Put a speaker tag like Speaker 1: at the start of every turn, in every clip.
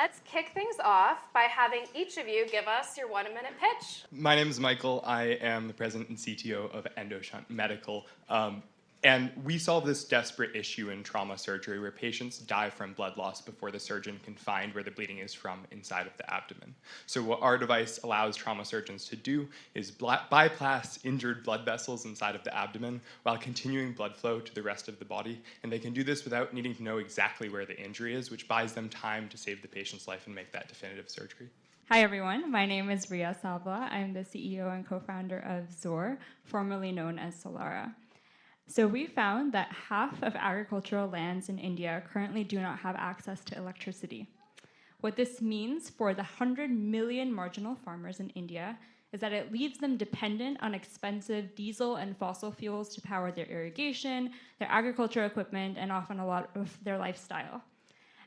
Speaker 1: let's kick things off by having each of you give us your 1-minute pitch.
Speaker 2: My name is Michael. I am the president and CTO of EndoShunt Medical. And we solve this desperate issue in trauma surgery where patients die from blood loss before the surgeon can find where the bleeding is from inside of the abdomen. So what our device allows trauma surgeons to do is bypass injured blood vessels inside of the abdomen while continuing blood flow to the rest of the body. And they can do this without needing to know exactly where the injury is, which buys them time to save the patient's life and make that definitive surgery.
Speaker 3: Hi everyone, my name is Ria Salva. I'm the CEO and co-founder of Zor, formerly known as Solara. So we found that half of agricultural lands in India currently do not have access to electricity. What this means for the 100 million marginal farmers in India is that it leaves them dependent on expensive diesel and fossil fuels to power their irrigation, their agricultural equipment, and often a lot of their lifestyle.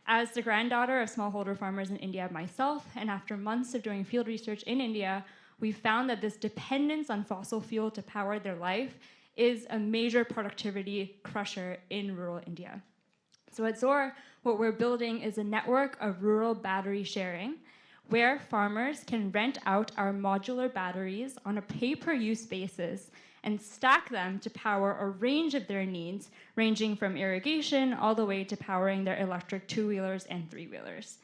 Speaker 3: As the granddaughter of smallholder farmers in India myself, and after months of doing field research in India, we found that this dependence on fossil fuel to power their life is a major productivity crusher in rural India. So at Zor, what we're building is a network of rural battery sharing where farmers can rent out our modular batteries on a pay-per-use basis and stack them to power a range of their needs, ranging from irrigation all the way to powering their electric two-wheelers and three-wheelers.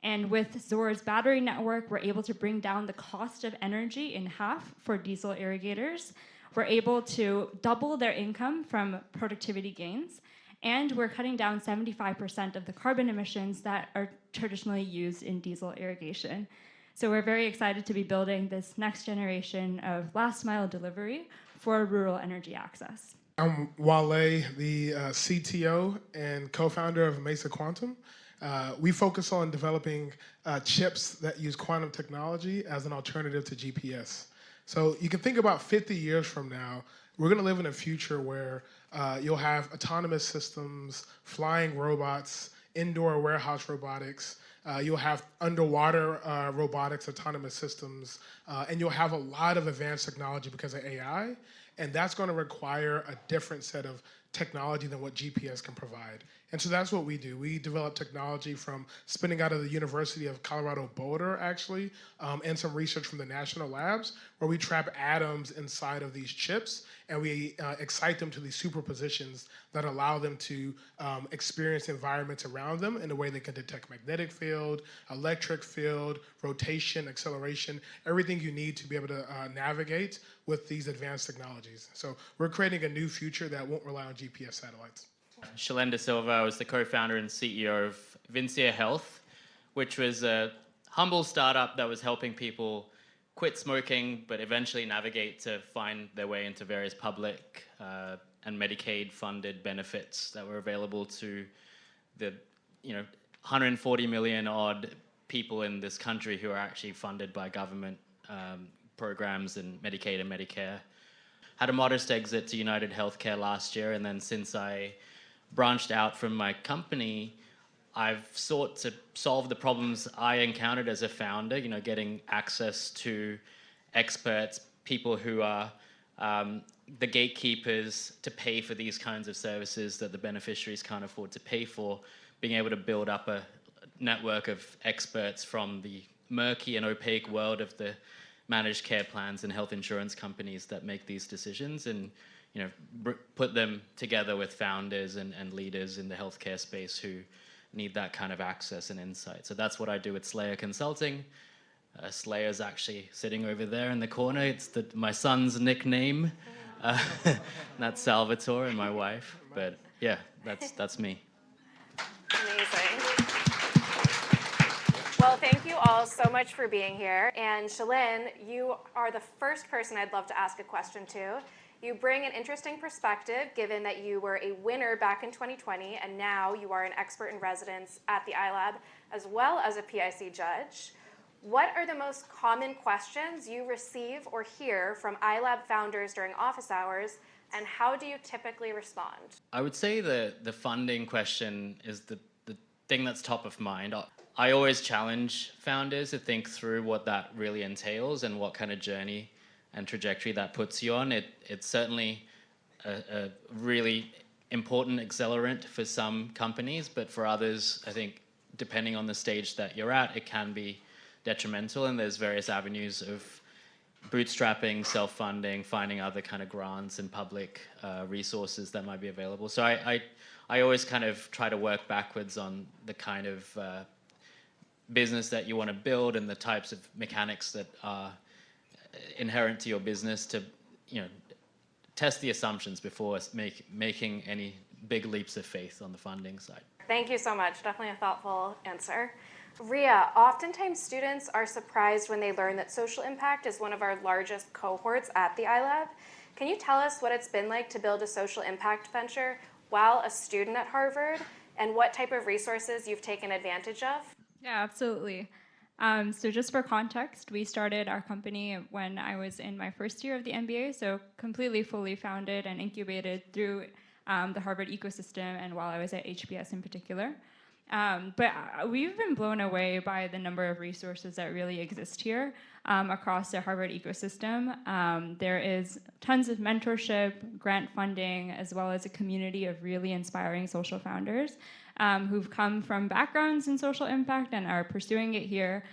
Speaker 3: And with Zor's battery network, we're able to bring down the cost of energy in half for diesel irrigators. We're able to double their income from productivity gains, and we're cutting down 75% of the carbon emissions that are traditionally used in diesel irrigation. So we're very excited to be building this next generation of last mile delivery for rural energy access.
Speaker 4: I'm Wale, the CTO and co-founder of Mesa Quantum. We focus on developing chips that use quantum technology as an alternative to GPS. So you can think about 50 years from now, we're going to live in a future where you'll have autonomous systems, flying robots, indoor warehouse robotics, you'll have underwater robotics, autonomous systems, and you'll have a lot of advanced technology because of AI, and that's going to require a different set of technology than what GPS can provide. And so that's what we do. We develop technology from spinning out of the University of Colorado Boulder, actually, and some research from the national labs, where we trap atoms inside of these chips, and we excite them to these superpositions that allow them to experience environments around them in a way they can detect magnetic field, electric field, rotation, acceleration, everything you need to be able to navigate with these advanced technologies. So we're creating a new future that won't rely on GPS satellites.
Speaker 5: Shailen De Silva. I was the co-founder and CEO of Vincia Health, which was a humble startup that was helping people quit smoking, but eventually navigate to find their way into various public and Medicaid-funded benefits that were available to the 140 million odd people in this country who are actually funded by government programs and Medicaid and Medicare. Had a modest exit to United Healthcare last year, and then since I branched out from my company, I've sought to solve the problems I encountered as a founder, getting access to experts, people who are the gatekeepers to pay for these kinds of services that the beneficiaries can't afford to pay for, being able to build up a network of experts from the murky and opaque world of the managed care plans and health insurance companies that make these decisions, and put them together with founders and leaders in the healthcare space who need that kind of access and insight. So that's what I do at Slayer Consulting. Slayer's actually sitting over there in the corner. It's my son's nickname. That's Salvatore and my wife. But yeah, that's me.
Speaker 1: Amazing. Well, thank you all so much for being here. And Shailen, you are the first person I'd love to ask a question to. You bring an interesting perspective, given that you were a winner back in 2020, and now you are an expert in residence at the iLab, as well as a PIC judge. What are the most common questions you receive or hear from iLab founders during office hours, and how do you typically respond?
Speaker 5: I would say the funding question is the thing that's top of mind. I always challenge founders to think through what that really entails and what kind of journey and trajectory that puts you on. It's certainly a really important accelerant for some companies, but for others, I think depending on the stage that you're at, it can be detrimental, and there's various avenues of bootstrapping, self-funding, finding other kind of grants and public resources that might be available. So I always kind of try to work backwards on the kind of business that you want to build and the types of mechanics that are inherent to your business to, test the assumptions before making any big leaps of faith on the funding side.
Speaker 1: Thank you so much. Definitely a thoughtful answer. Ria, oftentimes students are surprised when they learn that social impact is one of our largest cohorts at the iLab. Can you tell us what it's been like to build a social impact venture while a student at Harvard, and what type of resources you've taken advantage of?
Speaker 3: Yeah, absolutely. So just for context, we started our company when I was in my first year of the MBA, so completely fully founded and incubated through the Harvard ecosystem and while I was at HBS in particular. But we've been blown away by the number of resources that really exist here across the Harvard ecosystem. There is tons of mentorship, grant funding, as well as a community of really inspiring social founders who've come from backgrounds in social impact and are pursuing it here.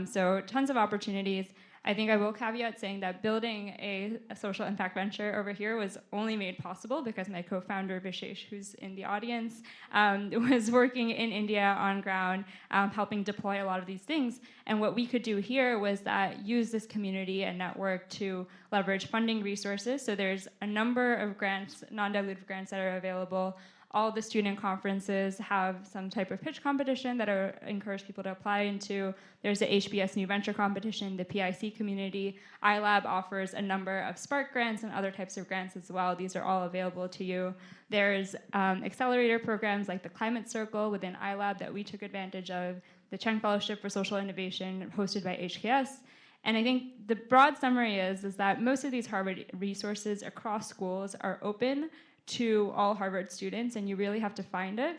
Speaker 3: So tons of opportunities. I think I will caveat saying that building a social impact venture over here was only made possible because my co-founder Vishesh, who's in the audience, was working in India on ground, helping deploy a lot of these things. And what we could do here was that use this community and network to leverage funding resources. So there's a number of grants, non-dilutive grants that are available. All the student conferences have some type of pitch competition that are encourage people to apply into. There's the HBS New Venture competition, the PIC community. iLab offers a number of Spark grants and other types of grants as well. These are all available to you. There's accelerator programs like the Climate Circle within iLab that we took advantage of, the Cheng Fellowship for Social Innovation hosted by HKS. And I think the broad summary is that most of these Harvard resources across schools are open to all Harvard students, and you really have to find it.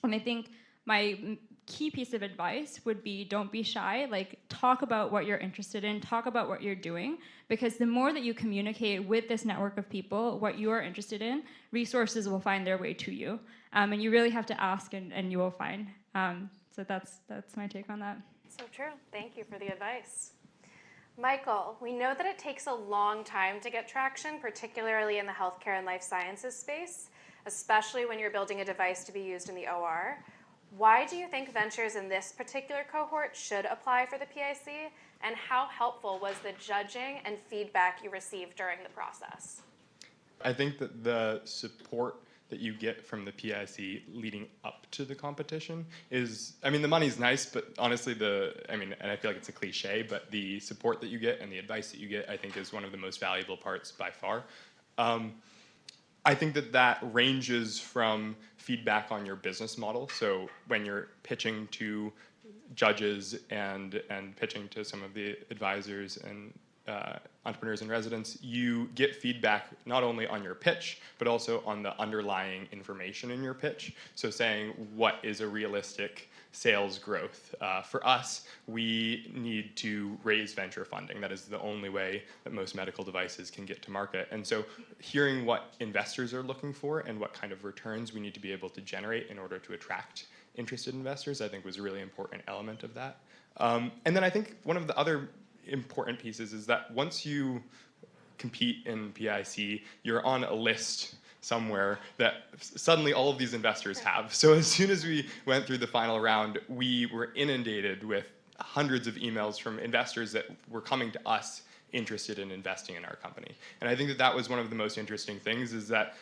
Speaker 3: And I think my key piece of advice would be don't be shy, talk about what you're interested in, talk about what you're doing, because the more that you communicate with this network of people what you are interested in, resources will find their way to you. And you really have to ask and you will find. So that's my take on that.
Speaker 1: So true. Thank you for the advice. Michael, we know that it takes a long time to get traction, particularly in the healthcare and life sciences space, especially when you're building a device to be used in the OR. Why do you think ventures in this particular cohort should apply for the PIC, and how helpful was the judging and feedback you received during the process?
Speaker 2: I think that the support that you get from the PIC leading up to the competition is, the money's nice, but honestly and I feel like it's a cliche, but the support that you get and the advice that you get, I think, is one of the most valuable parts by far. I think that ranges from feedback on your business model. So when you're pitching to judges and pitching to some of the advisors and entrepreneurs in residence, you get feedback not only on your pitch, but also on the underlying information in your pitch. So saying, what is a realistic sales growth? For us, we need to raise venture funding. That is the only way that most medical devices can get to market. And so hearing what investors are looking for and what kind of returns we need to be able to generate in order to attract interested investors, I think was a really important element of that. And then I think one of the other important pieces is that once you compete in PIC, you're on a list somewhere that suddenly all of these investors have. So as soon as we went through the final round, we were inundated with hundreds of emails from investors that were coming to us interested in investing in our company. And I think that was one of the most interesting things, is that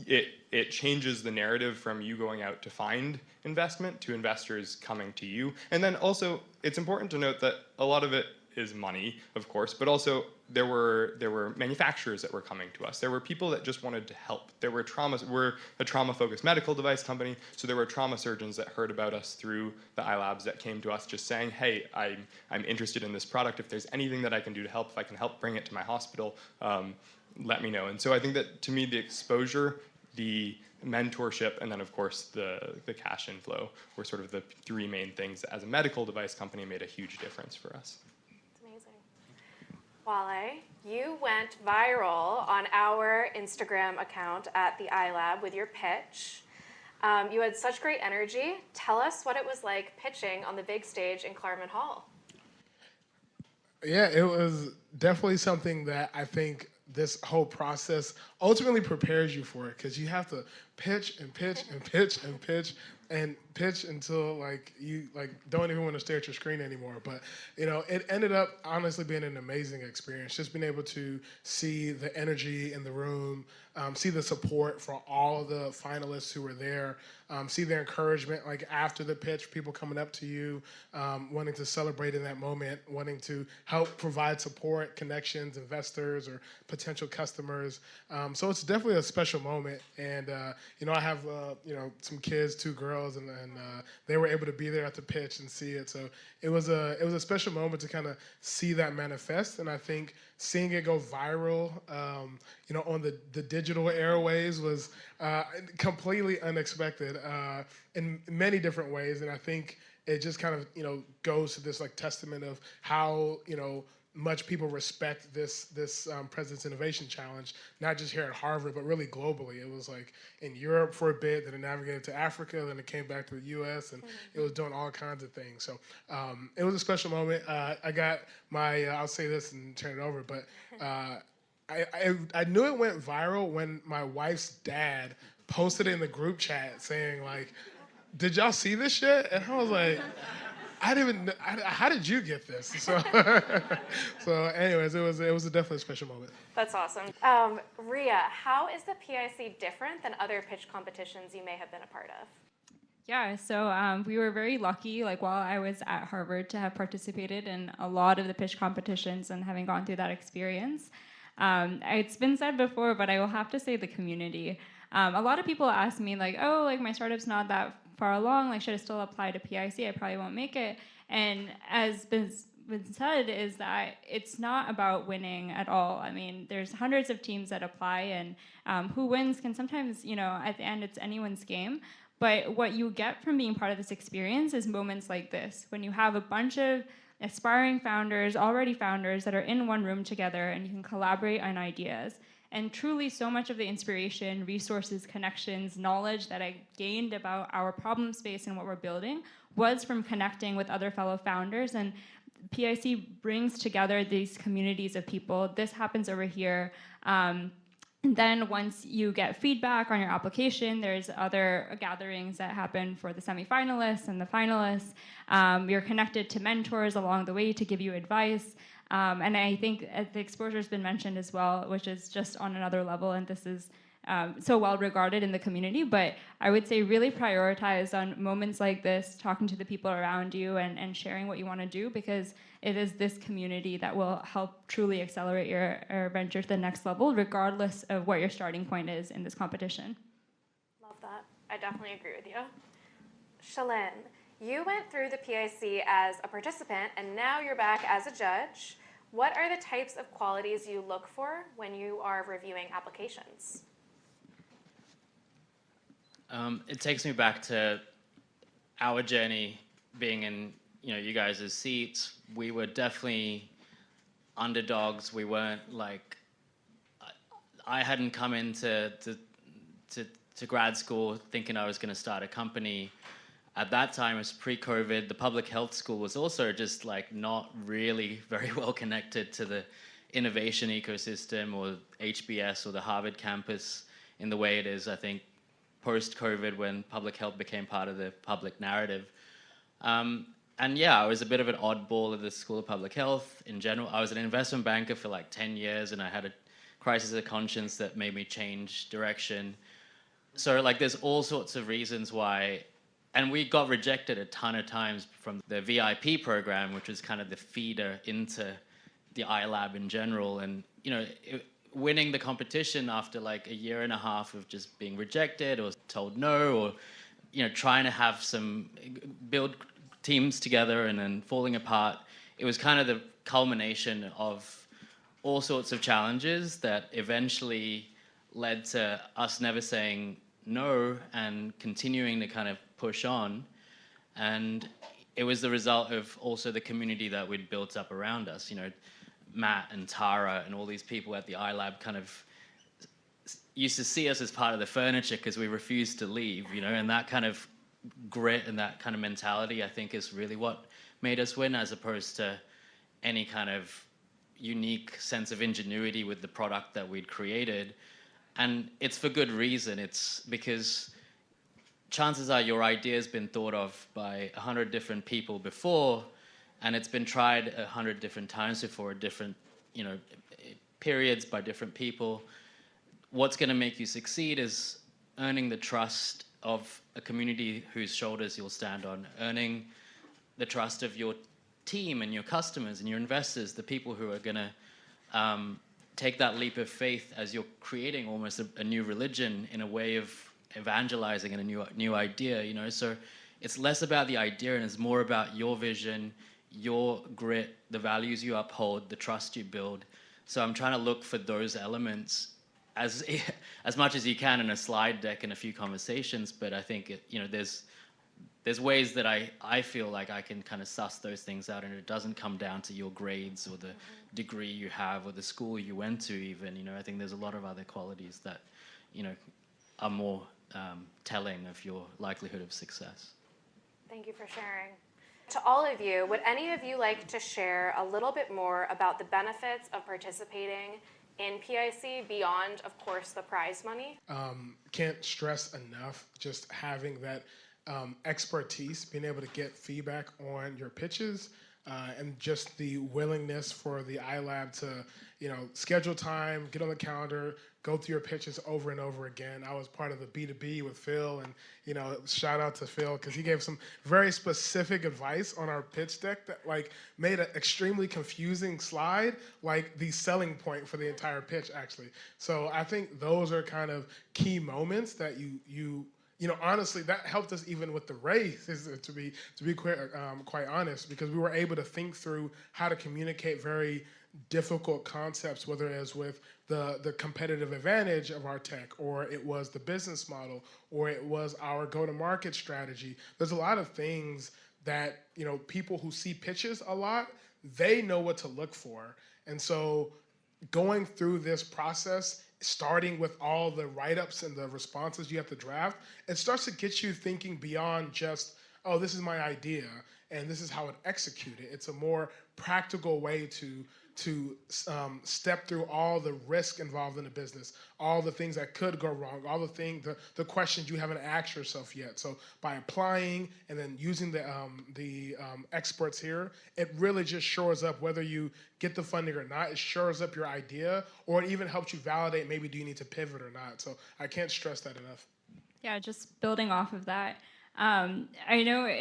Speaker 2: it changes the narrative from you going out to find investment to investors coming to you. And then also, it's important to note that a lot of it is money, of course, but also there were manufacturers that were coming to us. There were people that just wanted to help. We're a trauma-focused medical device company, so there were trauma surgeons that heard about us through the iLabs that came to us just saying, hey, I'm interested in this product. If there's anything that I can do to help, if I can help bring it to my hospital, let me know. And so I think that, to me, the exposure, the mentorship, and then, of course, the cash inflow were sort of the three main things that, as a medical device company, made a huge difference for us.
Speaker 1: Wale, you went viral on our Instagram account at the iLab with your pitch. You had such great energy. Tell us what it was like pitching on the big stage in Claremont Hall.
Speaker 4: Yeah, it was definitely something that I think this whole process ultimately prepares you for it, because you have to pitch and pitch and pitch and pitch and pitch until like you like don't even want to stare at your screen anymore. But it ended up honestly being an amazing experience. Just being able to see the energy in the room, see the support for all the finalists who were there, see their encouragement like after the pitch, people coming up to you, wanting to celebrate in that moment, wanting to help provide support, connections, investors, or potential customers. So it's definitely a special moment. And I have some kids, 2 girls, and they were able to be there at the pitch and see it. So it was a special moment to kind of see that manifest. And I think seeing it go viral, on the digital airwaves was completely unexpected in many different ways. And I think it just kind of goes to this like testament of how much people respect this President's Innovation Challenge, not just here at Harvard, but really globally. It was like in Europe for a bit, then it navigated to Africa, then it came back to the U.S., and it was doing all kinds of things. So it was a special moment. I got my, I'll say this and turn it over, but I knew it went viral when my wife's dad posted it in the group chat saying like, "Did y'all see this yet?" And I was like, I didn't even know, how did you get this? So, anyways, it was definitely a special moment.
Speaker 1: That's awesome. Ria, how is the PIC different than other pitch competitions you may have been a part of?
Speaker 3: Yeah, so we were very lucky, like while I was at Harvard, to have participated in a lot of the pitch competitions and having gone through that experience. It's been said before, but I will have to say the community. A lot of people ask me like, oh, like my startup's not that far along, like should I still apply to PIC? I probably won't make it. And as been said, is that it's not about winning at all. I mean, there's hundreds of teams that apply, and who wins can sometimes, at the end, it's anyone's game. But what you get from being part of this experience is moments like this, when you have a bunch of aspiring founders, already founders, that are in one room together, and you can collaborate on ideas. And truly, so much of the inspiration, resources, connections, knowledge that I gained about our problem space and what we're building was from connecting with other fellow founders. And PIC brings together these communities of people. This happens over here. And then once you get feedback on your application, there's other gatherings that happen for the semifinalists and the finalists. You're connected to mentors along the way to give you advice. And I think the exposure has been mentioned as well, which is just on another level, and this is so well regarded in the community. But I would say really prioritize on moments like this, talking to the people around you and sharing what you want to do, because it is this community that will help truly accelerate your venture to the next level, regardless of what your starting point is in this competition.
Speaker 1: Love that. I definitely agree with you. Shalyn, you went through the PIC as a participant, and now you're back as a judge. What are the types of qualities you look for when you are reviewing applications?
Speaker 5: It takes me back to our journey being in, you guys' seats. We were definitely underdogs. We weren't like, I hadn't come into grad school thinking I was going to start a company. At that time, it was pre-COVID. The public health school was also just like not really very well connected to the innovation ecosystem or HBS or the Harvard campus in the way it is, I think, post-COVID, when public health became part of the public narrative. And yeah, I was a bit of an oddball at the School of Public Health in general. I was an investment banker for like 10 years, and I had a crisis of conscience that made me change direction. So like there's all sorts of reasons why. And we got rejected a ton of times from the VIP program, which was kind of the feeder into the iLab in general. And, winning the competition after like a year and a half of just being rejected or told no, or, trying to build teams together and then falling apart, it was kind of the culmination of all sorts of challenges that eventually led to us never saying no and continuing to kind of push on. And it was the result of also the community that we'd built up around us. Matt and Tara and all these people at the iLab kind of, used to see us as part of the furniture because we refused to leave, you know, and that kind of grit and that kind of mentality, I think, is really what made us win, as opposed to any kind of unique sense of ingenuity with the product that we'd created. And it's for good reason. It's because chances are your idea's been thought of by 100 different people before, and it's been tried 100 different times before, different, you know, periods by different people. What's going to make you succeed is earning the trust of a community whose shoulders you'll stand on, earning the trust of your team and your customers and your investors, the people who are going to take that leap of faith as you're creating almost a new religion in a way of evangelizing and a new idea, you know. So it's less about the idea and it's more about your vision, your grit, the values you uphold, the trust you build. So I'm trying to look for those elements as much as you can in a slide deck and a few conversations. But I think you know, there's ways that I feel like I can kind of suss those things out, and it doesn't come down to your grades or the degree you have or the school you went to even. You know, I think there's a lot of other qualities that, you know, are more telling of your likelihood of success.
Speaker 1: Thank you for sharing. To all of you, would any of you like to share a little bit more about the benefits of participating in PIC beyond, of course, the prize money?
Speaker 4: Can't stress enough just having that expertise, being able to get feedback on your pitches, and just the willingness for the iLab to, you know, schedule time, get on the calendar, go through your pitches over and over again. I was part of the B2B with Phil, and, you know, shout out to Phil because he gave some very specific advice on our pitch deck that like made an extremely confusing slide like the selling point for the entire pitch actually. So I think those are kind of key moments that you know, honestly, that helped us even with the race, to be quite honest, because we were able to think through how to communicate very difficult concepts, whether it was with the competitive advantage of our tech, or it was the business model, or it was our go-to-market strategy. There's a lot of things that, you know, people who see pitches a lot, they know what to look for. And so going through this process, starting with all the write-ups and the responses you have to draft, it starts to get you thinking beyond just, oh, this is my idea and this is how it execute it. It's a more practical way to step through all the risk involved in the business, all the things that could go wrong, all the questions you haven't asked yourself yet. So by applying and then using the experts here, it really just shores up whether you get the funding or not. It shores up your idea, or it even helps you validate maybe do you need to pivot or not. So I can't stress that enough.
Speaker 3: Yeah, just building off of that. I know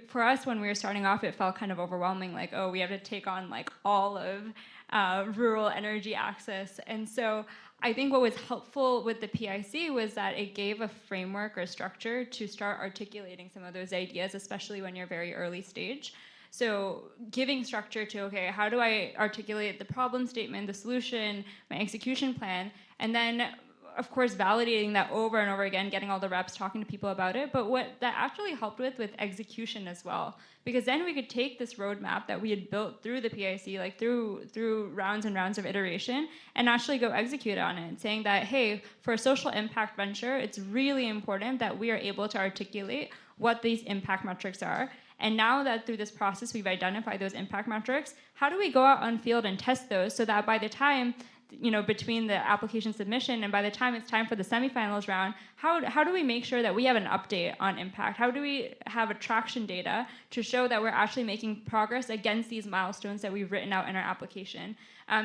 Speaker 3: for us, when we were starting off, it felt kind of overwhelming, like, oh, we have to take on like all of rural energy access. And so I think what was helpful with the PIC was that it gave a framework or structure to start articulating some of those ideas, especially when you're very early stage. So giving structure to, okay, how do I articulate the problem statement, the solution, my execution plan, and then of course, validating that over and over again, getting all the reps, talking to people about it, but what that actually helped with execution as well. Because then we could take this roadmap that we had built through the PIC, like through rounds and rounds of iteration, and actually go execute on it, saying that, hey, for a social impact venture, it's really important that we are able to articulate what these impact metrics are. And now that through this process we've identified those impact metrics, how do we go out on field and test those so that by the time, you know, between the application submission and by the time it's time for the semifinals round, how do we make sure that we have an update on impact? How do we have attraction data to show that we're actually making progress against these milestones that we've written out in our application?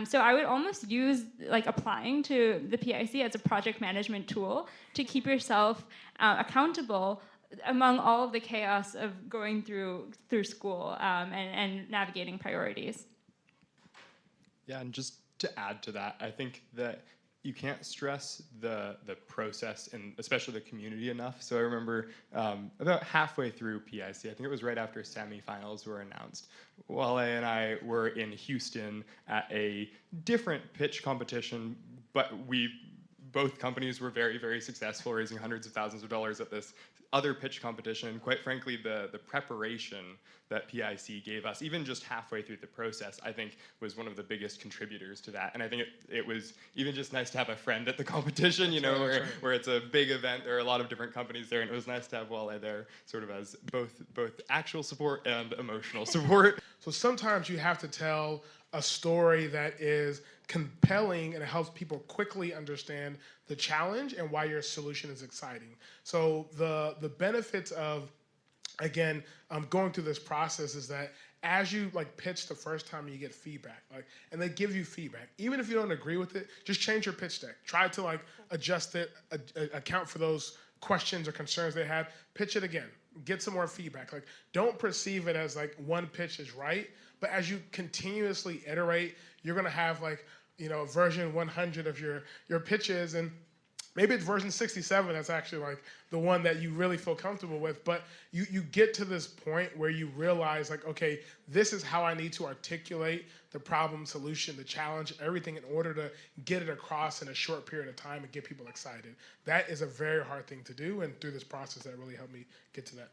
Speaker 3: So I would almost use like applying to the PIC as a project management tool to keep yourself accountable among all of the chaos of going through school and navigating priorities.
Speaker 2: Yeah, and just to add to that, I think that you can't stress the process and especially the community enough. So I remember about halfway through PIC, I think it was right after semifinals were announced, Wale and I were in Houston at a different pitch competition, but we both companies were very, very successful, raising hundreds of thousands of dollars at this other pitch competition. Quite frankly, the preparation that PIC gave us, even just halfway through the process, I think was one of the biggest contributors to that. And I think it was even just nice to have a friend at the competition, you know, where it's a big event, there are a lot of different companies there, and it was nice to have Wale there sort of as both actual support and emotional support.
Speaker 4: So sometimes you have to tell a story that is compelling and it helps people quickly understand the challenge and why your solution is exciting. So the benefits of, again, going through this process is that as you like pitch the first time, you get feedback, like, and they give you feedback. Even if you don't agree with it, just change your pitch deck. Try to like adjust it, account for those questions or concerns they had. Pitch it again. Get some more feedback. Like, don't perceive it as like one pitch is right, but as you continuously iterate, you're gonna have like, you know, version 100 of your pitches, and maybe it's version 67 that's actually like the one that you really feel comfortable with, but you get to this point where you realize like, okay, this is how I need to articulate the problem, solution, the challenge, everything in order to get it across in a short period of time and get people excited. That is a very hard thing to do, and through this process that really helped me get to that.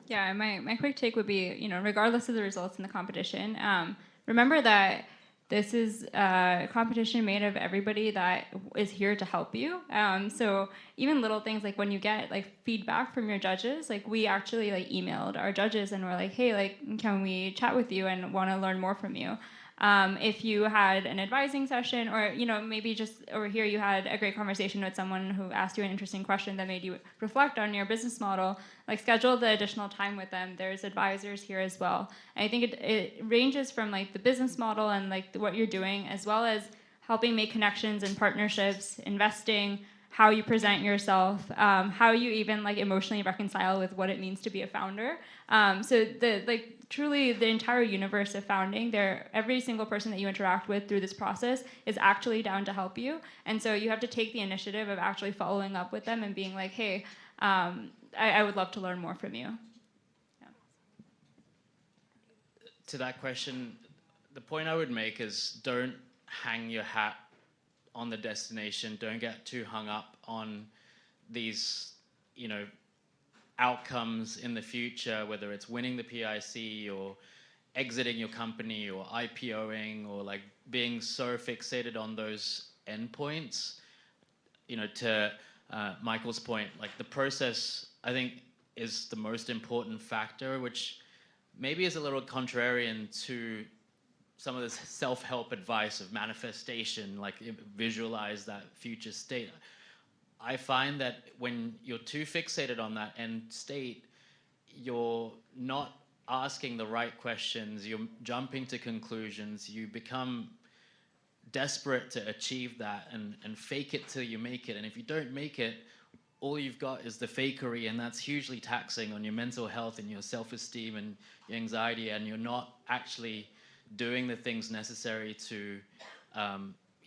Speaker 3: Yeah, my quick take would be, you know, regardless of the results in the competition, remember that this is a competition made of everybody that is here to help you. So even little things like when you get like feedback from your judges, like we actually like emailed our judges and we're like, hey, like, can we chat with you and want to learn more from you? If you had an advising session, or you know, maybe just over here you had a great conversation with someone who asked you an interesting question that made you reflect on your business model, like schedule the additional time with them. There's advisors here as well. And I think it ranges from like the business model and like what you're doing, as well as helping make connections and partnerships, investing, how you present yourself, how you even like emotionally reconcile with what it means to be a founder. So the like truly the entire universe of founding, every single person that you interact with through this process is actually down to help you. And so you have to take the initiative of actually following up with them and being like, hey, I would love to learn more from you. Yeah.
Speaker 5: To that question, the point I would make is don't hang your hat on the destination. Don't get too hung up on these, you know, outcomes in the future, whether it's winning the PIC or exiting your company or IPOing or like being so fixated on those endpoints. You know, to Michael's point, like the process, I think, is the most important factor, which maybe is a little contrarian to some of this self-help advice of manifestation, like visualize that future state. I find that when you're too fixated on that end state, you're not asking the right questions, you're jumping to conclusions, you become desperate to achieve that and fake it till you make it. And if you don't make it, all you've got is the fakery, and that's hugely taxing on your mental health and your self-esteem and your anxiety, and you're not actually doing the things necessary to,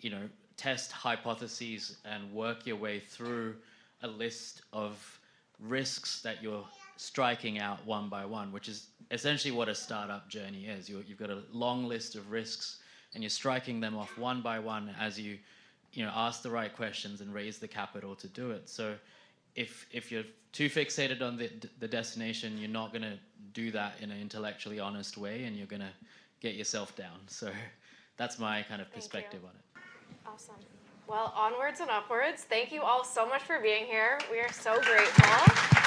Speaker 5: you know, test hypotheses and work your way through a list of risks that you're striking out one by one, which is essentially what a startup journey is. You've got a long list of risks, and you're striking them off one by one as you know, ask the right questions and raise the capital to do it. So if you're too fixated on the destination, you're not going to do that in an intellectually honest way, and you're going to get yourself down. So that's my kind of perspective on it.
Speaker 1: Awesome. Well, onwards and upwards. Thank you all so much for being here. We are so grateful.